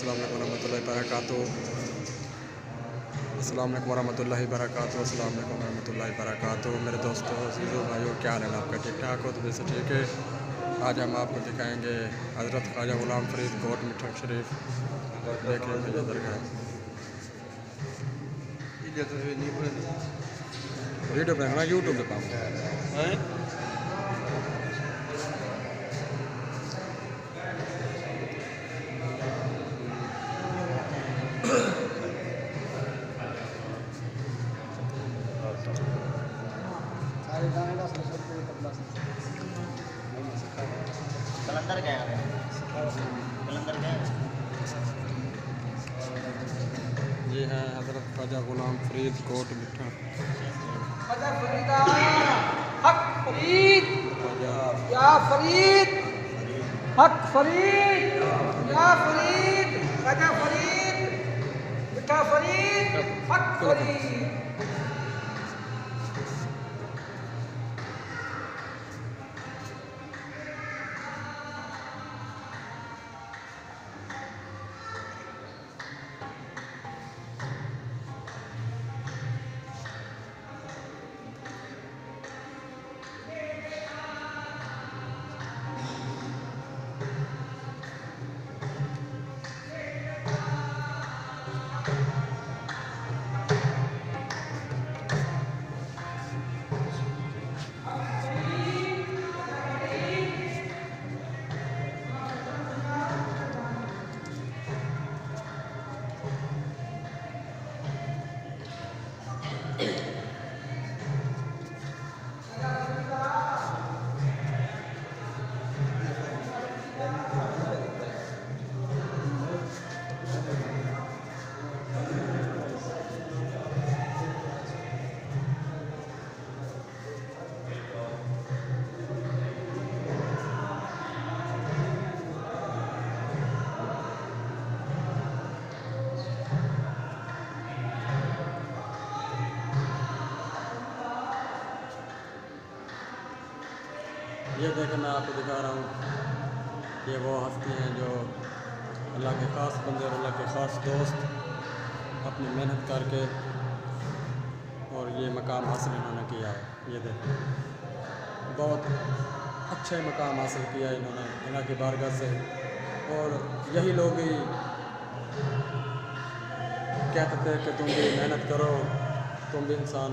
अस्सलाम वालेकुम रहमतुल्लाहि बरकातुहू। अस्सलाम वालेकुम रहमतुल्लाहि बरकातुहू। अस्सलाम वालेकुम रहमतुल्लाहि बरकातुहू। मेरे दोस्तों, अज़ीज़ों, भाइयों, क्या हाल है आपका? ठीक ठाक हो? तो वैसे ठीक है। आज हम आपको दिखाएंगे हज़रत ख्वाजा ग़ुलाम फ़रीद कोट मिठन शरीफ। देखिए भैया दरगाह वीडियो बनाना यूट्यूब पे पाऊँ। कलंदर गया कलंदर गया। ये है हज़रत ख्वाजा ग़ुलाम फ़रीद कोट मिठन। ख्वाजा फरीदा हक फरीद या फरीद हक फरीद या फरीद ख्वाजा फरीद मिठा फरीद हक फरीद। ये देखें, मैं आपको दिखा रहा हूँ, ये वो हस्ती हैं जो अल्लाह के ख़ास बंदे और अल्लाह के ख़ास दोस्त अपनी मेहनत करके और ये मकाम हासिल इन्होंने किया है। ये देखें, बहुत अच्छा मकाम हासिल किया है इन्होंने अल्लाह की बारगाह से। और यही लोग ही कहते थे कि तुम भी मेहनत करो, तुम भी इंसान हो।